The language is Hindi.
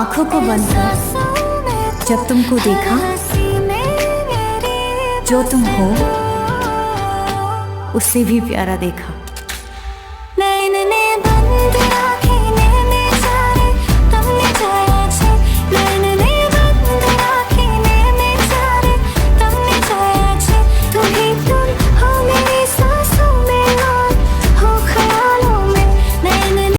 आंखों को बंद कर जब तुमको देखा, जो तुम हो उससे भी प्यारा देखा।